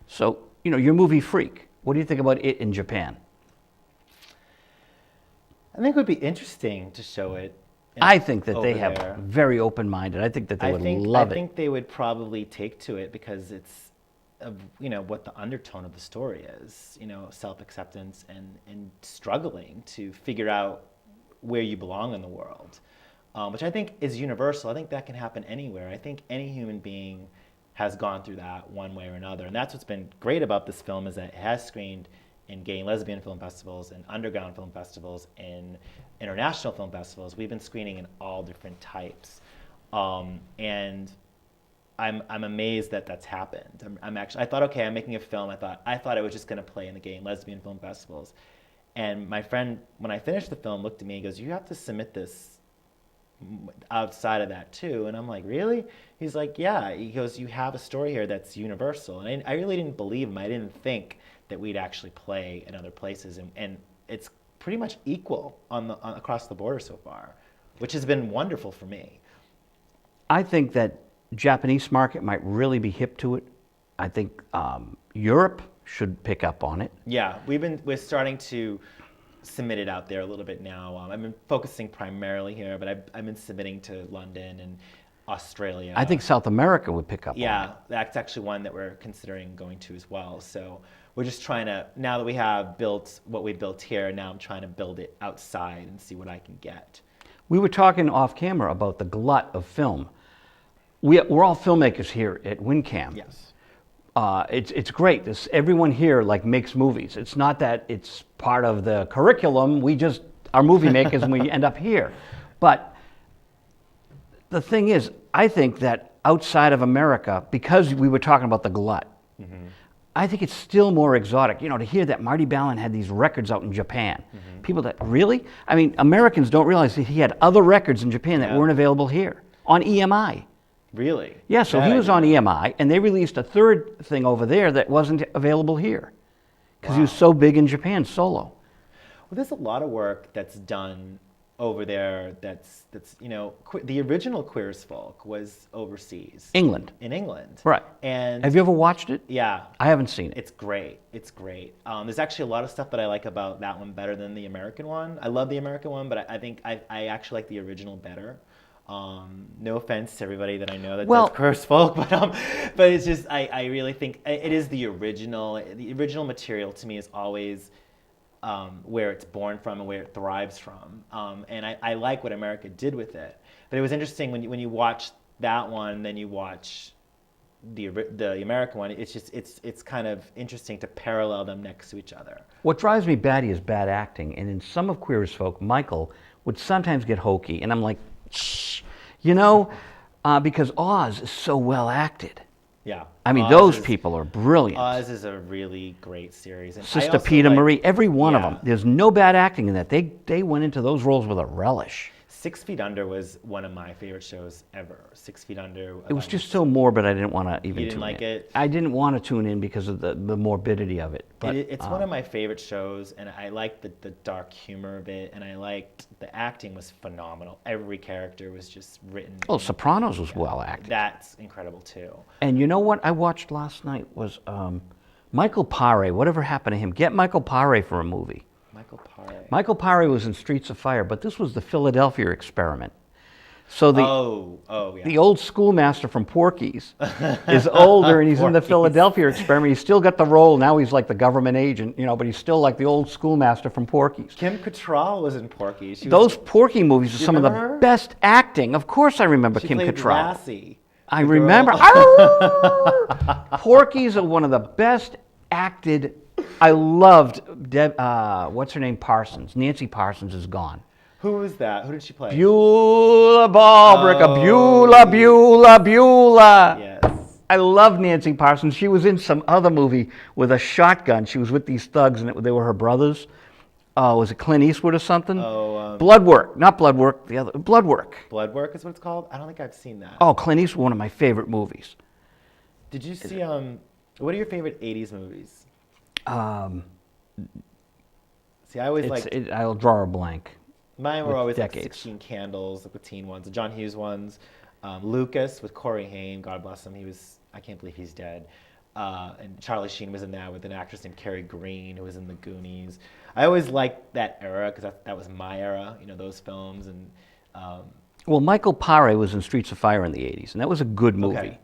So, you're a movie freak. What do you think about it in Japan? I think it would be interesting to show it. I think that they over have there. very open-minded. I think that they would love I it. think they would probably take to it because it's, what the undertone of the story is. Self-acceptance and struggling to figure out where you belong in the world, which I think is universal. I think that can happen anywhere. I think any human being has gone through that one way or another, and that's what's been great about this film is that it has screened in gay and lesbian film festivals, in underground film festivals, in international film festivals. We've been screening in all different types, and I'm amazed that that's happened. I thought, okay, I'm making a film. I thought it was just going to play in the gay and lesbian film festivals, and my friend, when I finished the film, looked at me and goes, "You have to submit this outside of that too." And I'm like, "Really?" He's like, "Yeah." He goes, "You have a story here that's universal." And I really didn't believe him. I didn't think that we'd actually play in other places, and it's pretty much equal across the border so far, which has been wonderful for me. I think that Japanese market might really be hip to it. I think Europe should pick up on it. Yeah, we're starting to submit it out there a little bit now. I've been focusing primarily here, but I've been submitting to London and Australia. I think South America would pick up on it. Yeah, that's actually one that we're considering going to as well. So we're just trying to, now that we have built what we built here, now I'm trying to build it outside and see what I can get. We were talking off camera about the glut of film. We're all filmmakers here at WinCam. Yes. It's great. Everyone here makes movies. It's not that it's part of the curriculum. We just are movie makers and we end up here. But the thing is, I think that outside of America, because we were talking about the glut, I think it's still more exotic. To hear that Marty Balin had these records out in Japan. People that, really? I mean, Americans don't realize that he had other records in Japan that weren't available here on EMI. Really? Yeah, so he was on EMI, and they released a third thing over there that wasn't available here because he was so big in Japan solo. Well, there's a lot of work that's done over there that's the original Queer as Folk was overseas. England. In England. Right. And have you ever watched it? Yeah. I haven't seen it. It's great. It's great. There's actually a lot of stuff that I like about that one better than the American one. I love the American one, but I think I actually like the original better. No offense to everybody that I know that does Queer as Folk, but it's just I really think it is the original. The original material to me is always where it's born from and where it thrives from. And I like what America did with it. But it was interesting when you watch that one, then you watch the American one. It's kind of interesting to parallel them next to each other. What drives me batty is bad acting, and in some of Queer as Folk, Michael would sometimes get hokey, and I'm like, shh, because Oz is so well acted. Yeah. I mean, those people are brilliant. Oz is a really great series. And Sister Peter Marie, every one of them. There's no bad acting in that. They went into those roles with a relish. 6 Feet Under was one of my favorite shows ever. 6 Feet Under. It was just so morbid, I didn't want to even tune in. You didn't like it? I didn't want to tune in because of the morbidity of it. But it's one of my favorite shows, and I liked the dark humor of it, and I liked the acting was phenomenal. Every character was just written. Oh, Sopranos was well acted. That's incredible too. And you know what I watched last night was Michael Paré. Whatever happened to him? Get Michael Paré for a movie. Michael Paré was in Streets of Fire, but this was the Philadelphia Experiment. So the old schoolmaster from Porky's is older, and he's in the Philadelphia Experiment. He's still got the role. Now he's like the government agent, but he's still like the old schoolmaster from Porky's. Kim Cattrall was in Porky's. Those Porky movies are some of the best acting. Of course I remember Kim Cattrall. Lassie, I remember. Porky's are one of the best acted. I loved what's her name? Parsons. Nancy Parsons is gone. Who was that? Who did she play? Beulah Ballbrick. Beulah. Yes. I love Nancy Parsons. She was in some other movie with a shotgun. She was with these thugs, and they were her brothers. Was it Clint Eastwood or something? Bloodwork. Not Bloodwork. The other. Bloodwork. Bloodwork is what it's called? I don't think I've seen that. Oh, Clint Eastwood, one of my favorite movies. Did you see, what are your favorite 80s movies? See, I always I'll draw a blank. Mine were always decades. like 16 Candles, like the teen ones, the John Hughes ones. Lucas with Corey Haim, God bless him. I can't believe he's dead. and Charlie Sheen was in that with an actress named Cary Green who was in The Goonies. I always liked that era because that was my era, those films. And Well, Michael Paré was in Streets of Fire in the 80s, and that was a good movie. Okay.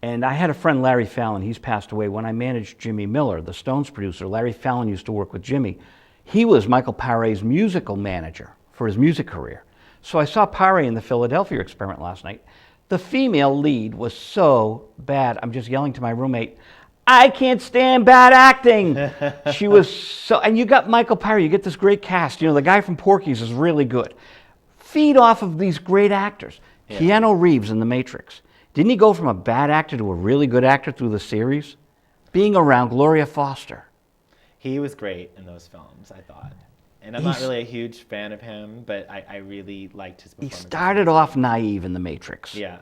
And I had a friend, Larry Fallon, he's passed away. When I managed Jimmy Miller, the Stones producer, Larry Fallon used to work with Jimmy. He was Michael Paré's musical manager for his music career. So I saw Paré in the Philadelphia Experiment last night. The female lead was so bad. I'm just yelling to my roommate, I can't stand bad acting. She was so, and you got Michael Paré, you get this great cast. The guy from Porky's is really good. Feed off of these great actors. Yeah. Keanu Reeves in The Matrix. Didn't he go from a bad actor to a really good actor through the series? Being around Gloria Foster. He was great in those films, I thought. And I'm not really a huge fan of him, but I really liked his performance. He started off naive in The Matrix. Yeah.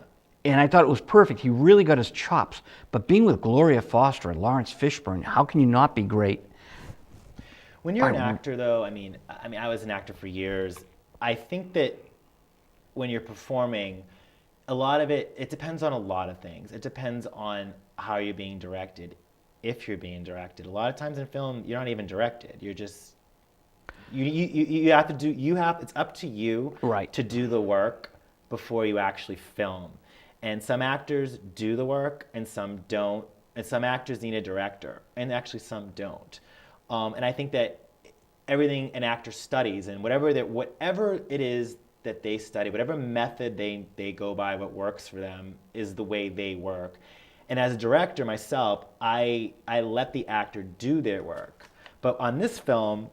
And I thought it was perfect. He really got his chops. But being with Gloria Foster and Lawrence Fishburne, how can you not be great? When you're an actor, though, I was an actor for years. I think that when you're performing, a lot of it depends on a lot of things. It depends on how you're being directed, if you're being directed. A lot of times in film, you're not even directed. You're just, you have to do, it's up to you to do the work before you actually film. And some actors do the work and some don't. And some actors need a director and actually some don't. And I think that everything an actor studies and whatever it is that they study, whatever method they go by, what works for them is the way they work. And as a director myself, I let the actor do their work. But on this film,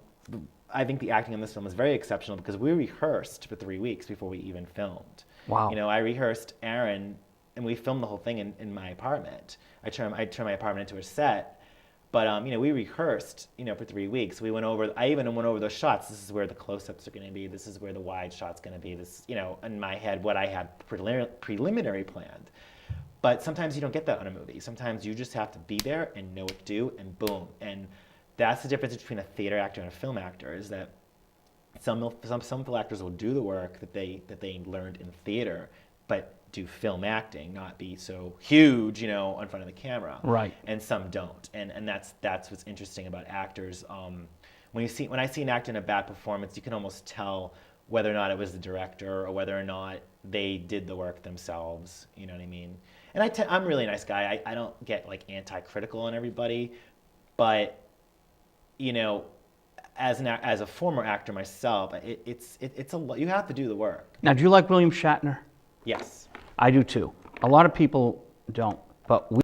I think the acting on this film was very exceptional because we rehearsed for 3 weeks before we even filmed. Wow. I rehearsed Aaron, and we filmed the whole thing in my apartment. I turned my apartment into a set. But we rehearsed, for 3 weeks. I even went over those shots. This is where the close-ups are going to be. This is where the wide shot's going to be. This, in my head, what I had preliminary planned. But sometimes you don't get that on a movie. Sometimes you just have to be there and know what to do, and boom. And that's the difference between a theater actor and a film actor. Is that some film actors will do the work that they learned in theater, but do film acting, not be so huge, in front of the camera. Right. And some don't. And that's what's interesting about actors. When I see an actor in a bad performance, you can almost tell whether or not it was the director or whether or not they did the work themselves. You know what I mean? And I'm a really nice guy. I don't get anti-critical on everybody, but as a former actor myself, it's a lot. You have to do the work. Now, do you like William Shatner? Yes. I do too. A lot of people don't, but we